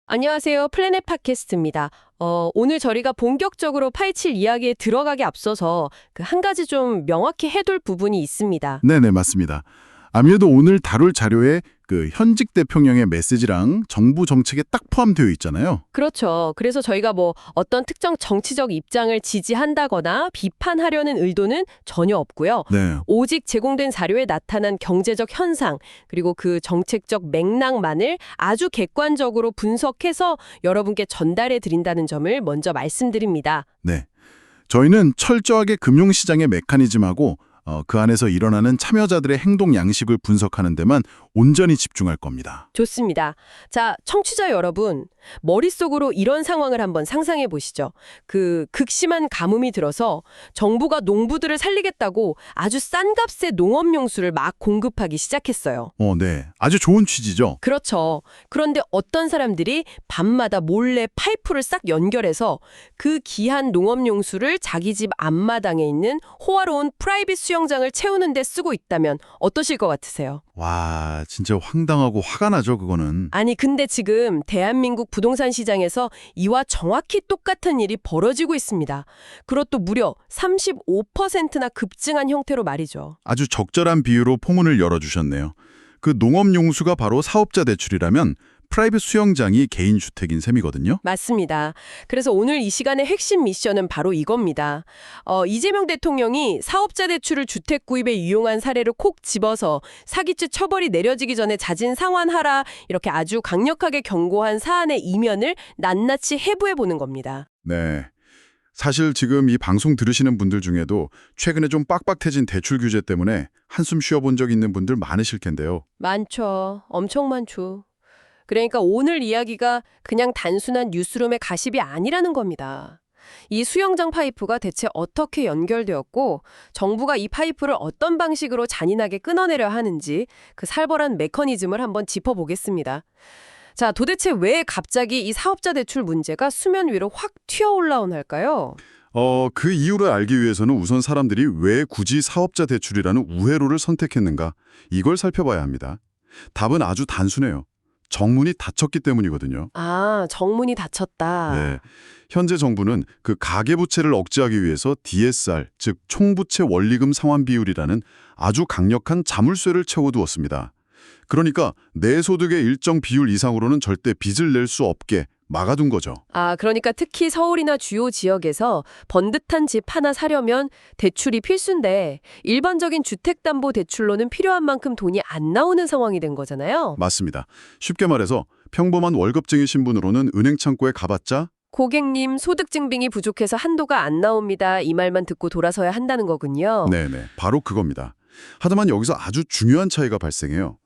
안녕하세요. 플래닛 팟캐스트입니다. 오늘 저희가 본격적으로 파헤칠 이야기에 들어가기 앞서서 그 한 가지 좀 명확히 해둘 부분이 있습니다. 네네, 맞습니다. 아무래도 오늘 다룰 자료에 그 현직 대통령의 메시지랑 정부 정책에 딱 포함되어 있잖아요. 그렇죠. 그래서 저희가 뭐 어떤 특정 정치적 입장을 지지한다거나 비판하려는 의도는 전혀 없고요. 네, 오직 제공된 자료에 나타난 경제적 현상, 그리고 그 정책적 맥락만을 아주 객관적으로 분석해서 여러분께 전달해 드린다는 점을 먼저 말씀드립니다. 네. 저희는 철저하게 금융시장의 메커니즘하고 그 안에서 일어나는 참여자들의 행동 양식을 분석하는 데만 온전히 집중할 겁니다. 좋습니다. 자, 청취자 여러분, 머릿속으로 이런 상황을 한번 상상해 보시죠. 그 극심한 가뭄이 들어서 정부가 농부들을 살리겠다고 아주 싼 값의 농업용수를 막 공급하기 시작했어요. 네. 아주 좋은 취지죠. 그렇죠. 그런데 어떤 사람들이 밤마다 몰래 파이프를 싹 연결해서 그 귀한 농업용수를 자기 집 앞마당에 있는 호화로운 프라이빗 수영장을 채우는 데 쓰고 있다면 어떠실 것 같으세요? 와, 진짜 황당하고 화가 나죠, 그거는. 아니, 근데 지금 대한민국 부동산 시장에서 이와 정확히 똑같은 일이 벌어지고 있습니다. 그것도 무려 35%나 급증한 형태로 말이죠. 아주 적절한 비유로 포문을 열어주셨네요. 그 농업용수가 바로 사업자 대출이라면 프라이빗 수영장이 개인 주택인 셈이거든요. 맞습니다. 그래서 오늘 이 시간의 핵심 미션은 바로 이겁니다. 이재명 대통령이 사업자 대출을 주택 구입에 이용한 사례를 콕 집어서 사기죄 처벌이 내려지기 전에 자진 상환하라 이렇게 아주 강력하게 경고한 사안의 이면을 낱낱이 해부해보는 겁니다. 네. 사실 지금 이 방송 들으시는 분들 중에도 최근에 좀 빡빡해진 대출 규제 때문에 한숨 쉬어본 적 있는 분들 많으실 텐데요. 많죠. 엄청 많죠. 그러니까 오늘 이야기가 그냥 단순한 뉴스룸의 가십이 아니라는 겁니다. 이 수영장 파이프가 대체 어떻게 연결되었고 정부가 이 파이프를 어떤 방식으로 잔인하게 끊어내려 하는지 그 살벌한 메커니즘을 한번 짚어보겠습니다. 자, 도대체 왜 갑자기 이 사업자 대출 문제가 수면 위로 확 튀어올라온 할까요? 그 이유를 알기 위해서는 우선 사람들이 왜 굳이 사업자 대출이라는 우회로를 선택했는가 이걸 살펴봐야 합니다. 답은 아주 단순해요. 정문이 닫혔기 때문이거든요. 아, 정문이 닫혔다. 네. 현재 정부는 그 가계부채를 억제하기 위해서 DSR, 즉 총부채 원리금 상환 비율이라는 아주 강력한 자물쇠를 채워두었습니다. 그러니까 내 소득의 일정 비율 이상으로는 절대 빚을 낼 수 없게 막아둔 거죠. 아, 그러니까 특히 서울이나 주요 지역에서 번듯한 집 하나 사려면 대출이 필수인데 일반적인 주택담보대출로는 필요한 만큼 돈이 안 나오는 상황이 된 거잖아요. 맞습니다. 쉽게 말해서 평범한 월급쟁이 신분으로는 은행 창구에 가봤자 고객님, 소득증빙이 부족해서 한도가 안 나옵니다. 이 말만 듣고 돌아서야 한다는 거군요. 네네, 바로 그겁니다. 하지만 여기서 아주 중요한 차이가 발생해요.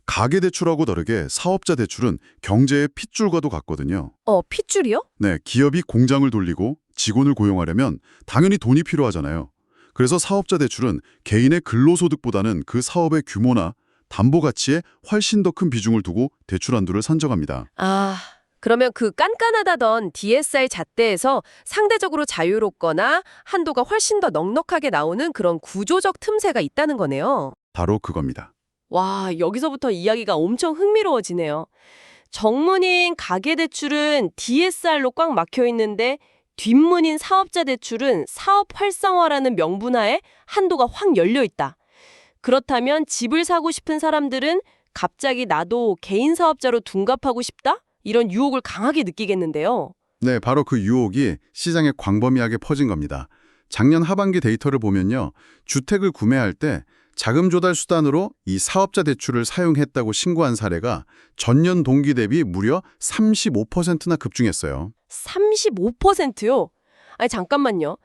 가계대출하고 다르게 사업자 대출은 경제의 핏줄과도 같거든요. 핏줄이요? 네, 기업이 공장을 돌리고 직원을 고용하려면 당연히 돈이 필요하잖아요. 그래서 사업자 대출은 개인의 근로소득보다는 그 사업의 규모나 담보 가치에 훨씬 더 큰 비중을 두고 대출 한도를 산정합니다. 아, 그러면 그 깐깐하다던 DSR 잣대에서 상대적으로 자유롭거나 한도가 훨씬 더 넉넉하게 나오는 그런 구조적 틈새가 있다는 거네요. 바로 그겁니다. 와, 여기서부터 이야기가 엄청 흥미로워지네요. 정문인 가계대출은 DSR로 꽉 막혀 있는데 뒷문인 사업자 대출은 사업 활성화라는 명분하에 한도가 확 열려 있다. 그렇다면 집을 사고 싶은 사람들은 갑자기 나도 개인 사업자로 둔갑하고 싶다? 이런 유혹을 강하게 느끼겠는데요. 네, 바로 그 유혹이 시장에 광범위하게 퍼진 겁니다. 작년 하반기 데이터를 보면요. 주택을 구매할 때 자금 조달 수단으로 이 사업자 대출을 사용했다고 신고한 사례가 전년 동기 대비 무려 35%나 급증했어요. 35%요? 아니, 잠깐만요.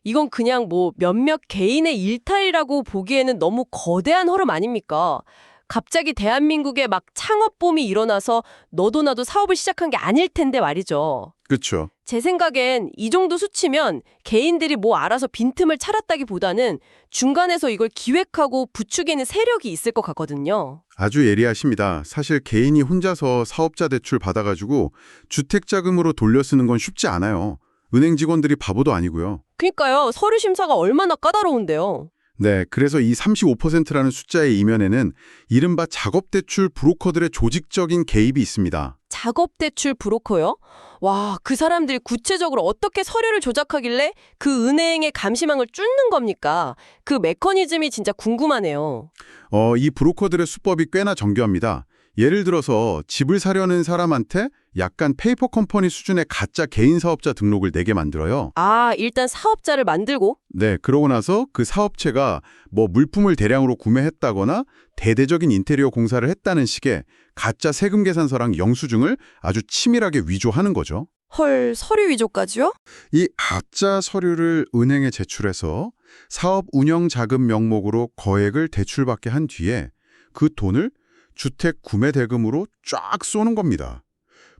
이건 그냥 뭐 몇몇 개인의 일탈이라고 보기에는 너무 거대한 흐름 아닙니까? 갑자기 대한민국에 막 창업붐이 일어나서 너도 나도 사업을 시작한 게 아닐 텐데 말이죠. 그렇죠. 제 생각엔 이 정도 수치면 개인들이 뭐 알아서 빈틈을 찾았다기보다는 중간에서 이걸 기획하고 부추기는 세력이 있을 것 같거든요. 아주 예리하십니다. 사실 개인이 혼자서 사업자 대출 받아가지고 주택자금으로 돌려 쓰는 건 쉽지 않아요. 은행 직원들이 바보도 아니고요. 그러니까요. 서류 심사가 얼마나 까다로운데요. 네, 그래서 이 35%라는 숫자의 이면에는 이른바 작업대출 브로커들의 조직적인 개입이 있습니다. 작업대출 브로커요? 와, 그 사람들이 구체적으로 어떻게 서류를 조작하길래 그 은행의 감시망을 뚫는 겁니까? 그 메커니즘이 진짜 궁금하네요. 이 브로커들의 수법이 꽤나 정교합니다. 예를 들어서 집을 사려는 사람한테 약간 페이퍼 컴퍼니 수준의 가짜 개인 사업자 등록을 내게 만들어요. 아, 일단 사업자를 만들고? 네, 그러고 나서 그 사업체가 뭐 물품을 대량으로 구매했다거나 대대적인 인테리어 공사를 했다는 식의 가짜 세금 계산서랑 영수증을 아주 치밀하게 위조하는 거죠. 헐, 서류 위조까지요? 이 가짜 서류를 은행에 제출해서 사업 운영 자금 명목으로 거액을 대출받게 한 뒤에 그 돈을 주택 구매 대금으로 쫙 쏘는 겁니다.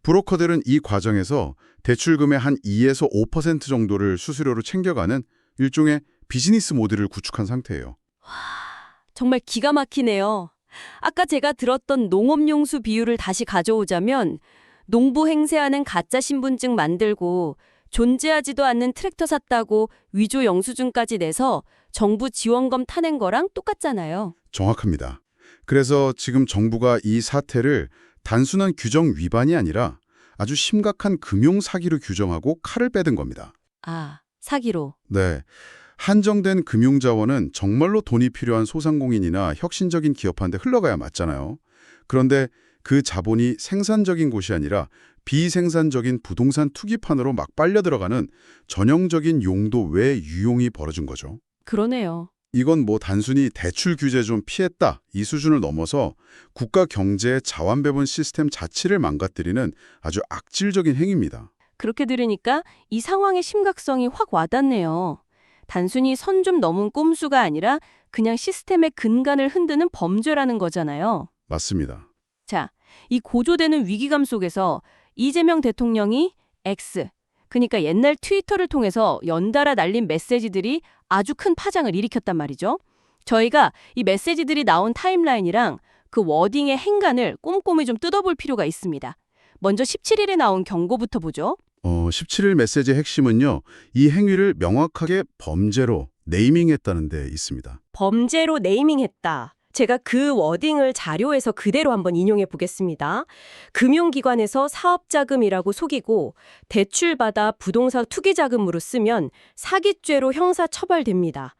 브로커들은 이 과정에서 대출금의 한 2에서 5% 정도를 수수료로 챙겨가는 일종의 비즈니스 모델을 구축한 상태예요. 정말 기가 막히네요. 아까 제가 들었던 농업용수 비유를 다시 가져오자면 농부 행세하는 가짜 신분증 만들고 존재하지도 않는 트랙터 샀다고 위조 영수증까지 내서 정부 지원금 타낸 거랑 똑같잖아요. 정확합니다. 그래서 지금 정부가 이 사태를 단순한 규정 위반이 아니라 아주 심각한 금융 사기로 규정하고 칼을 빼든 겁니다. 아, 사기로. 네. 한정된 금융 자원은 정말로 돈이 필요한 소상공인이나 혁신적인 기업한테 흘러가야 맞잖아요. 그런데 그 자본이 생산적인 곳이 아니라 비생산적인 부동산 투기판으로 막 빨려 들어가는 전형적인 용도 외 유용이 벌어진 거죠. 그러네요. 이건 뭐 단순히 대출 규제 좀 피했다 이 수준을 넘어서 국가 경제의 자원 배분 시스템 자체를 망가뜨리는 아주 악질적인 행위입니다. 그렇게 들으니까 이 상황의 심각성이 확 와닿네요. 단순히 선 좀 넘은 꼼수가 아니라 그냥 시스템의 근간을 흔드는 범죄라는 거잖아요. 맞습니다. 자, 이 고조되는 위기감 속에서 이재명 대통령이 X, 그러니까 옛날 트위터를 통해서 연달아 날린 메시지들이 아주 큰 파장을 일으켰단 말이죠. 저희가 이 메시지들이 나온 타임라인이랑 그 워딩의 행간을 꼼꼼히 좀 뜯어볼 필요가 있습니다. 먼저 17일에 나온 경고부터 보죠. 17일 메시지의 핵심은요. 이 행위를 명확하게 범죄로 네이밍했다는 데 있습니다. 범죄로 네이밍했다. 제가 그 워딩을 자료에서 그대로 한번 인용해 보겠습니다. 금융기관에서 사업자금이라고 속이고 대출받아 부동산 투기자금으로 쓰면 사기죄로 형사처벌됩니다.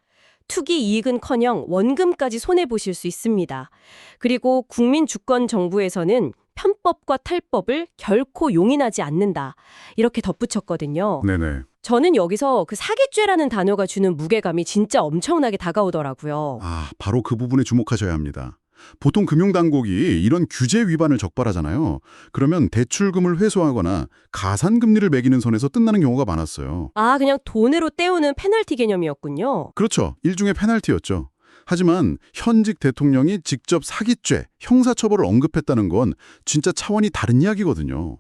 투기 이익은커녕 원금까지 손해보실 수 있습니다. 그리고 국민주권정부에서는 편법과 탈법을 결코 용인하지 않는다. 이렇게 덧붙였거든요. 네네. 저는 여기서 그 사기죄라는 단어가 주는 무게감이 진짜 엄청나게 다가오더라고요. 바로 그 부분에 주목하셔야 합니다. 보통 금융당국이 이런 규제 위반을 적발하잖아요. 그러면 대출금을 회수하거나 가산금리를 매기는 선에서 끝나는 경우가 많았어요. 아, 그냥 돈으로 때우는 페널티 개념이었군요. 그렇죠. 일종의 페널티였죠. 하지만 현직 대통령이 직접 사기죄, 형사처벌을 언급했다는 건 진짜 차원이 다른 이야기거든요.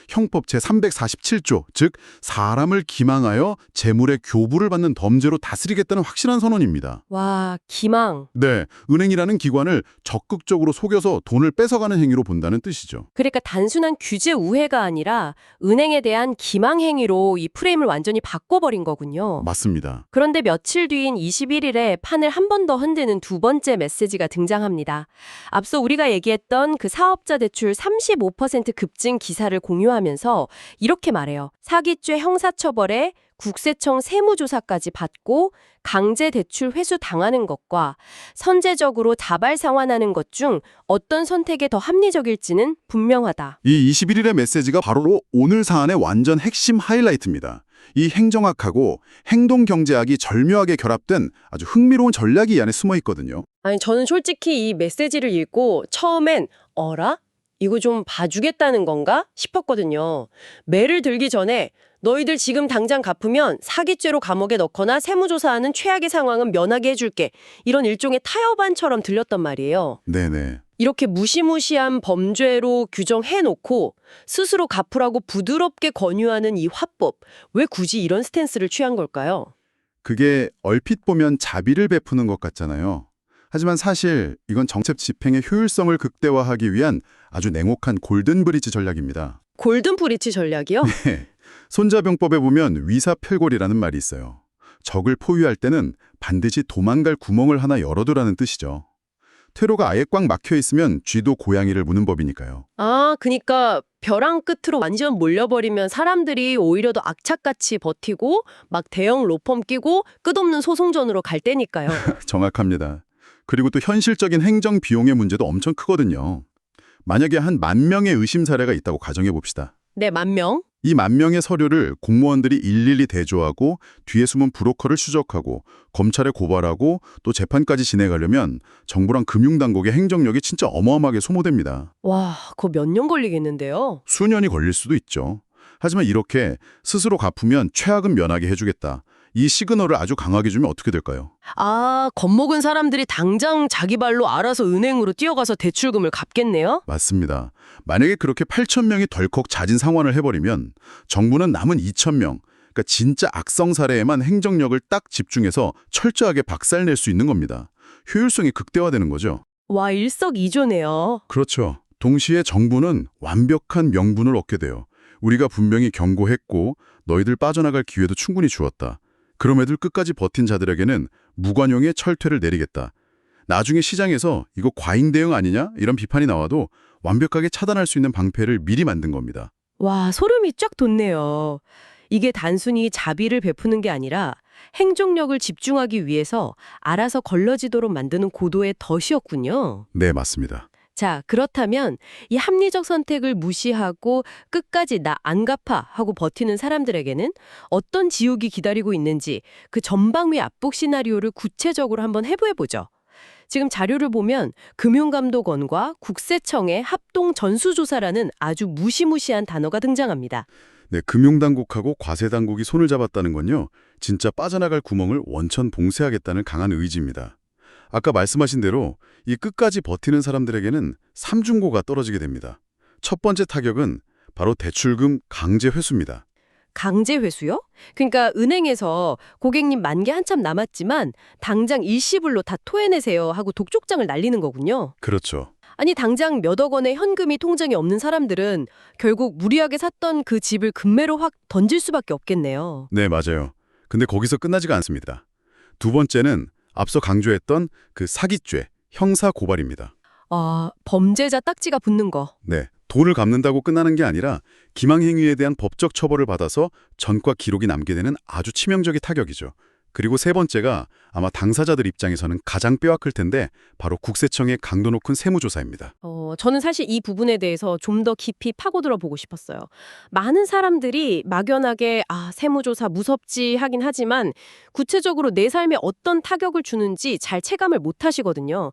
형법 제347조, 즉 사람을 기망하여 재물의 교부를 받는 범죄로 다스리겠다는 확실한 선언입니다. 와, 기망. 네, 은행이라는 기관을 적극적으로 속여서 돈을 뺏어가는 행위로 본다는 뜻이죠. 그러니까 단순한 규제 우회가 아니라 은행에 대한 기망 행위로 이 프레임을 완전히 바꿔버린 거군요. 맞습니다. 그런데 며칠 뒤인 21일에 판을 한 번 더 흔드는 두 번째 메시지가 등장합니다. 앞서 우리가 얘기했던 그 사업자 대출 35% 급증 기사를 공유하면서 이렇게 말해요. 사기죄 형사처벌에 국세청 세무조사까지 받고 강제 대출 회수 당하는 것과 선제적으로 자발 상환하는 것 중 어떤 선택이 더 합리적일지는 분명하다. 이 21일의 메시지가 바로 오늘 사안의 완전 핵심 하이라이트입니다. 이 행정학하고 행동경제학이 절묘하게 결합된 아주 흥미로운 전략이 이 안에 숨어 있거든요. 아니, 저는 솔직히 이 메시지를 읽고 처음엔 어라? 이거 좀 봐주겠다는 건가? 싶었거든요. 매를 들기 전에 너희들 지금 당장 갚으면 사기죄로 감옥에 넣거나 세무조사하는 최악의 상황은 면하게 해줄게. 이런 일종의 타협안처럼 들렸단 말이에요. 네네. 이렇게 무시무시한 범죄로 규정해놓고 스스로 갚으라고 부드럽게 권유하는 이 화법. 왜 굳이 이런 스탠스를 취한 걸까요? 그게 얼핏 보면 자비를 베푸는 것 같잖아요. 하지만 사실 이건 정책 집행의 효율성을 극대화하기 위한 아주 냉혹한 골든브리지 전략입니다. 골든 브리치 전략이요? 손자병법에 보면 위사펠골이라는 말이 있어요. 적을 포위할 때는 반드시 도망갈 구멍을 하나 열어두라는 뜻이죠. 퇴로가 아예 꽉 막혀 있으면 쥐도 고양이를 무는 법이니까요. 아, 그니까 벼랑 끝으로 완전 몰려버리면 사람들이 오히려 더 악착같이 버티고 막 대형 로펌 끼고 끝없는 소송전으로 갈 때니까요. 정확합니다. 그리고 또 현실적인 행정 비용의 문제도 엄청 크거든요. 만약에 한 10,000명의 의심 사례가 있다고 가정해 봅시다. 네, 10,000명? 이 10,000명의 서류를 공무원들이 일일이 대조하고 뒤에 숨은 브로커를 추적하고 검찰에 고발하고 또 재판까지 진행하려면 정부랑 금융당국의 행정력이 진짜 어마어마하게 소모됩니다. 와, 그거 몇 년 걸리겠는데요? 수년이 걸릴 수도 있죠. 하지만 이렇게 스스로 갚으면 최악은 면하게 해주겠다. 이 시그널을 아주 강하게 주면 어떻게 될까요? 아, 겁먹은 사람들이 당장 자기 발로 알아서 은행으로 뛰어가서 대출금을 갚겠네요? 맞습니다. 만약에 그렇게 8,000명이 덜컥 자진 상환을 해버리면 정부는 남은 2,000명, 그러니까 진짜 악성 사례에만 행정력을 딱 집중해서 철저하게 박살낼 수 있는 겁니다. 효율성이 극대화되는 거죠. 와, 일석이조네요. 그렇죠. 동시에 정부는 완벽한 명분을 얻게 돼요. 우리가 분명히 경고했고 너희들 빠져나갈 기회도 충분히 주었다. 그럼에도 끝까지 버틴 자들에게는 무관용의 철퇴를 내리겠다. 나중에 시장에서 이거 과잉 대응 아니냐? 이런 비판이 나와도 완벽하게 차단할 수 있는 방패를 미리 만든 겁니다. 와, 소름이 쫙 돋네요. 이게 단순히 자비를 베푸는 게 아니라 행정력을 집중하기 위해서 알아서 걸러지도록 만드는 고도의 덫이었군요. 네, 맞습니다. 자, 그렇다면 이 합리적 선택을 무시하고 끝까지 나 안 갚아 하고 버티는 사람들에게는 어떤 지옥이 기다리고 있는지 그 전방위 압박 시나리오를 구체적으로 한번 해보죠. 지금 자료를 보면 금융감독원과 국세청의 합동 전수조사라는 아주 무시무시한 단어가 등장합니다. 네, 금융당국하고 과세당국이 손을 잡았다는 건요. 진짜 빠져나갈 구멍을 원천 봉쇄하겠다는 강한 의지입니다. 아까 말씀하신 대로 이 끝까지 버티는 사람들에게는 삼중고가 떨어지게 됩니다. 첫 번째 타격은 바로 대출금 강제 회수입니다. 강제 회수요? 그러니까 은행에서 고객님 만기 한참 남았지만 당장 일시불로 다 토해내세요 하고 독촉장을 날리는 거군요. 그렇죠. 아니 당장 몇억 원의 현금이 통장에 없는 사람들은 결국 무리하게 샀던 그 집을 금매로 확 던질 수밖에 없겠네요. 네, 맞아요. 근데 거기서 끝나지가 않습니다. 두 번째는 앞서 강조했던 그 사기죄, 형사 고발입니다. 아, 범죄자 딱지가 붙는 거. 네, 돈을 갚는다고 끝나는 게 아니라 기망행위에 대한 법적 처벌을 받아서 전과 기록이 남게 되는 아주 치명적인 타격이죠. 그리고 세 번째가 아마 당사자들 입장에서는 가장 뼈아플 텐데 바로 국세청의 강도 높은 세무조사입니다. 저는 사실 이 부분에 대해서 좀 더 깊이 파고들어 보고 싶었어요. 많은 사람들이 막연하게 세무조사 무섭지 하긴 하지만 구체적으로 내 삶에 어떤 타격을 주는지 잘 체감을 못 하시거든요.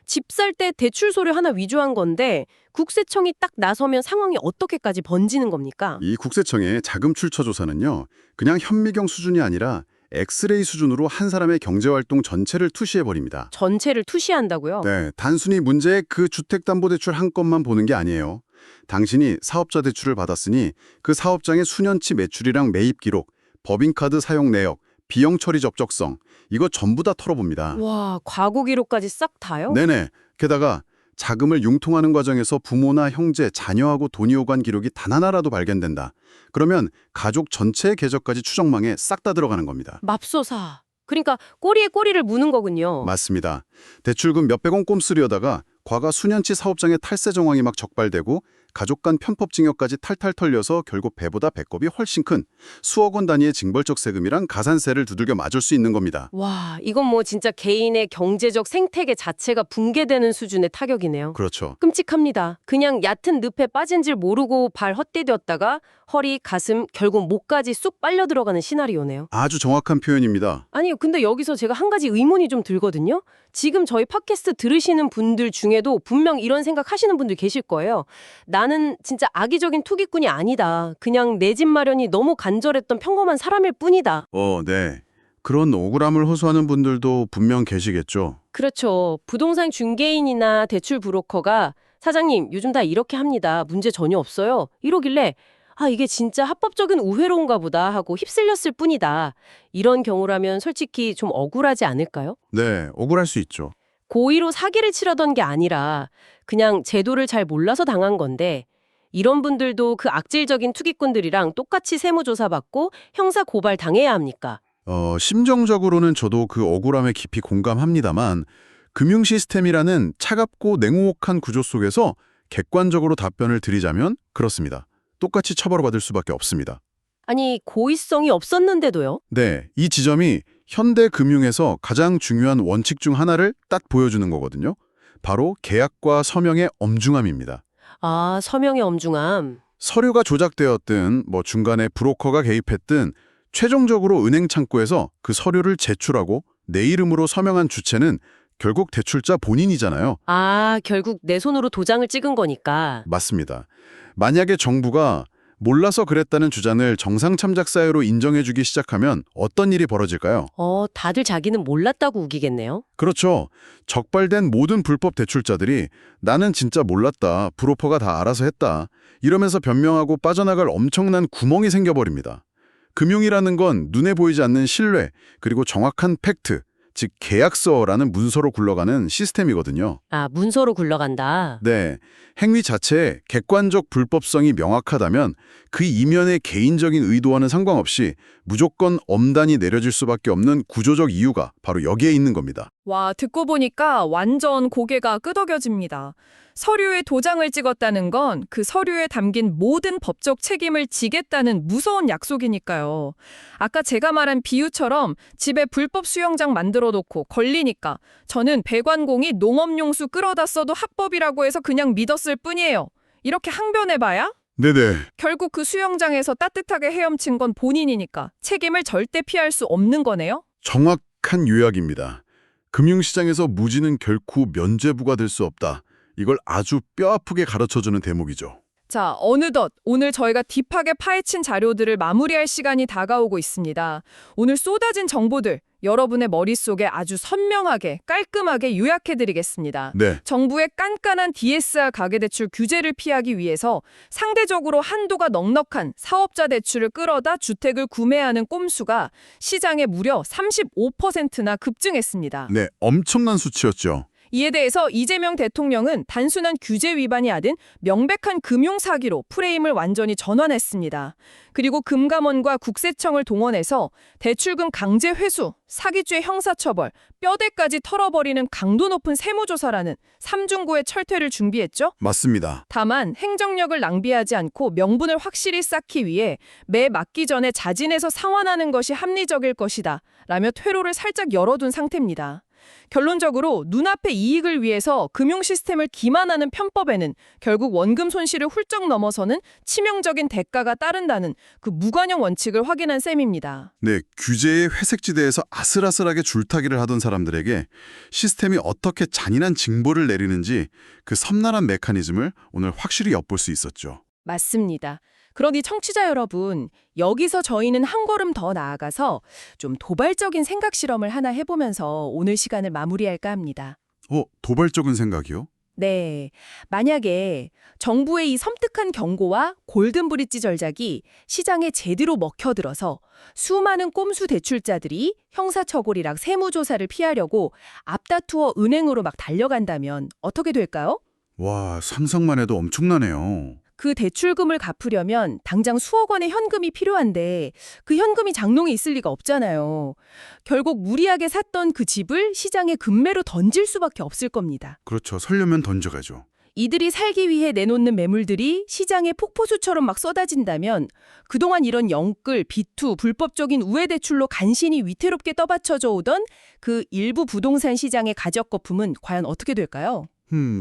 집 살 때 대출 서류 하나 위조한 건데 국세청이 딱 나서면 상황이 어떻게까지 번지는 겁니까? 이 국세청의 자금 출처 조사는요. 그냥 현미경 수준이 아니라 엑스레이 수준으로 한 사람의 경제활동 전체를 투시해버립니다. 전체를 투시한다고요? 네, 단순히 문제의 그 주택담보대출 한 건만 보는 게 아니에요. 당신이 사업자 대출을 받았으니 그 사업장의 수년치 매출이랑 매입 기록, 법인카드 사용 내역, 비용 처리 접촉성, 이거 전부 다 털어봅니다. 와, 과거 기록까지 싹 다요? 네네. 게다가 자금을 융통하는 과정에서 부모나 형제, 자녀하고 돈이 오간 기록이 단 하나라도 발견된다. 그러면 가족 전체의 계좌까지 추적망에 싹 다 들어가는 겁니다. 맙소사. 그러니까 꼬리에 꼬리를 무는 거군요. 맞습니다. 대출금 몇백 원 꼼수려다가 과거 수년치 사업장의 탈세 정황이 막 적발되고 가족 간 편법징역까지 탈탈 털려서 결국 배보다 배꼽이 훨씬 큰 수억 원 단위의 징벌적 세금이랑 가산세를 두들겨 맞을 수 있는 겁니다. 와, 이건 뭐 진짜 개인의 경제적 생태계 자체가 붕괴되는 수준의 타격이네요. 그렇죠. 끔찍합니다. 그냥 얕은 늪에 빠진 줄 모르고 발 헛디뎠다가 허리, 가슴, 결국 목까지 쑥 빨려 들어가는 시나리오네요. 아주 정확한 표현입니다. 아니, 근데 여기서 제가 한 가지 의문이 좀 들거든요. 지금 저희 팟캐스트 들으시는 분들 중에도 분명 이런 생각 하시는 분들 계실 거예요. 나는 진짜 악의적인 투기꾼이 아니다. 그냥 내 집 마련이 너무 간절했던 평범한 사람일 뿐이다. 네. 그런 억울함을 호소하는 분들도 분명 계시겠죠. 그렇죠. 부동산 중개인이나 대출 브로커가 사장님, 요즘 다 이렇게 합니다. 문제 전혀 없어요. 이러길래 이게 진짜 합법적인 우회로인가 보다 하고 휩쓸렸을 뿐이다. 이런 경우라면 솔직히 좀 억울하지 않을까요? 네, 억울할 수 있죠. 고의로 사기를 치려던 게 아니라 그냥 제도를 잘 몰라서 당한 건데 이런 분들도 그 악질적인 투기꾼들이랑 똑같이 세무조사 받고 형사 고발 당해야 합니까? 심정적으로는 저도 그 억울함에 깊이 공감합니다만 금융 시스템이라는 차갑고 냉혹한 구조 속에서 객관적으로 답변을 드리자면 그렇습니다. 똑같이 처벌받을 수밖에 없습니다. 아니, 고의성이 없었는데도요? 네, 이 지점이 현대 금융에서 가장 중요한 원칙 중 하나를 딱 보여주는 거거든요. 바로 계약과 서명의 엄중함입니다. 아, 서명의 엄중함. 서류가 조작되었든 중간에 브로커가 개입했든 최종적으로 은행 창구에서 그 서류를 제출하고 내 이름으로 서명한 주체는 결국 대출자 본인이잖아요. 아, 결국 내 손으로 도장을 찍은 거니까. 맞습니다. 만약에 정부가 몰라서 그랬다는 주장을 정상 참작 사유로 인정해주기 시작하면 어떤 일이 벌어질까요? 다들 자기는 몰랐다고 우기겠네요. 그렇죠. 적발된 모든 불법 대출자들이 나는 진짜 몰랐다. 브로커가 다 알아서 했다. 이러면서 변명하고 빠져나갈 엄청난 구멍이 생겨버립니다. 금융이라는 건 눈에 보이지 않는 신뢰, 그리고 정확한 팩트, 즉 계약서라는 문서로 굴러가는 시스템이거든요. 아, 문서로 굴러간다. 네, 행위 자체의 객관적 불법성이 명확하다면 그 이면의 개인적인 의도와는 상관없이 무조건 엄단이 내려질 수밖에 없는 구조적 이유가 바로 여기에 있는 겁니다. 와, 듣고 보니까 완전 고개가 끄덕여집니다. 서류에 도장을 찍었다는 건 그 서류에 담긴 모든 법적 책임을 지겠다는 무서운 약속이니까요. 아까 제가 말한 비유처럼 집에 불법 수영장 만들어 놓고 걸리니까 저는 배관공이 농업용수 끌어다 써도 합법이라고 해서 그냥 믿었을 뿐이에요. 이렇게 항변해봐야? 네네. 결국 그 수영장에서 따뜻하게 헤엄친 건 본인이니까 책임을 절대 피할 수 없는 거네요? 정확한 요약입니다. 금융시장에서 무지는 결코 면죄부가 될 수 없다. 이걸 아주 뼈아프게 가르쳐주는 대목이죠. 자, 어느덧 오늘 저희가 딥하게 파헤친 자료들을 마무리할 시간이 다가오고 있습니다. 오늘 쏟아진 정보들 여러분의 머릿속에 아주 선명하게 깔끔하게 요약해드리겠습니다. 네. 정부의 깐깐한 DSR 가계대출 규제를 피하기 위해서 상대적으로 한도가 넉넉한 사업자 대출을 끌어다 주택을 구매하는 꼼수가 시장에 무려 35%나 급증했습니다. 네, 엄청난 수치였죠. 이에 대해서 이재명 대통령은 단순한 규제 위반이 아닌 명백한 금융 사기로 프레임을 완전히 전환했습니다. 그리고 금감원과 국세청을 동원해서 대출금 강제 회수, 사기죄 형사처벌, 뼈대까지 털어버리는 강도 높은 세무조사라는 삼중고의 철퇴를 준비했죠. 맞습니다. 다만 행정력을 낭비하지 않고 명분을 확실히 쌓기 위해 매 맞기 전에 자진해서 상환하는 것이 합리적일 것이다 라며 퇴로를 살짝 열어둔 상태입니다. 결론적으로 눈앞의 이익을 위해서 금융 시스템을 기만하는 편법에는 결국 원금 손실을 훌쩍 넘어서는 치명적인 대가가 따른다는 그 무관용 원칙을 확인한 셈입니다. 네, 규제의 회색지대에서 아슬아슬하게 줄타기를 하던 사람들에게 시스템이 어떻게 잔인한 징벌을 내리는지 그 섬나란 메커니즘을 오늘 확실히 엿볼 수 있었죠. 맞습니다. 그러니 청취자 여러분, 여기서 저희는 한 걸음 더 나아가서 좀 도발적인 생각 실험을 하나 해보면서 오늘 시간을 마무리할까 합니다. 도발적인 생각이요? 네, 만약에 정부의 이 섬뜩한 경고와 골든브릿지 전략이 시장에 제대로 먹혀들어서 수많은 꼼수 대출자들이 형사처벌이랑 세무조사를 피하려고 앞다투어 은행으로 막 달려간다면 어떻게 될까요? 와, 상상만 해도 엄청나네요. 그 대출금을 갚으려면 당장 수억 원의 현금이 필요한데 그 현금이 장롱에 있을 리가 없잖아요. 결국 무리하게 샀던 그 집을 시장에 급매로 던질 수밖에 없을 겁니다. 그렇죠. 설려면 던져가죠. 이들이 살기 위해 내놓는 매물들이 시장에 폭포수처럼 막 쏟아진다면 그동안 이런 영끌, 비투, 불법적인 우회대출로 간신히 위태롭게 떠받쳐져 오던 그 일부 부동산 시장의 가적 거품은 과연 어떻게 될까요?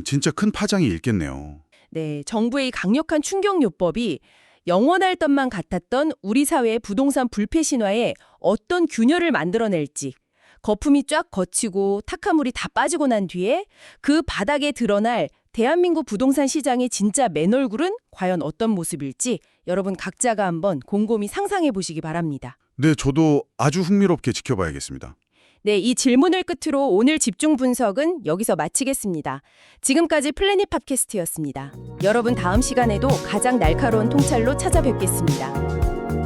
진짜 큰 파장이 일겠네요. 네, 정부의 이 강력한 충격요법이 영원할 것만 같았던 우리 사회의 부동산 불패 신화에 어떤 균열을 만들어낼지, 거품이 쫙 걷히고 탁화물이 다 빠지고 난 뒤에 그 바닥에 드러날 대한민국 부동산 시장의 진짜 맨 얼굴은 과연 어떤 모습일지 여러분 각자가 한번 곰곰이 상상해 보시기 바랍니다. 네, 저도 아주 흥미롭게 지켜봐야겠습니다. 네, 이 질문을 끝으로 오늘 집중 분석은 여기서 마치겠습니다. 지금까지 플래닛 팟캐스트였습니다. 여러분 다음 시간에도 가장 날카로운 통찰로 찾아뵙겠습니다.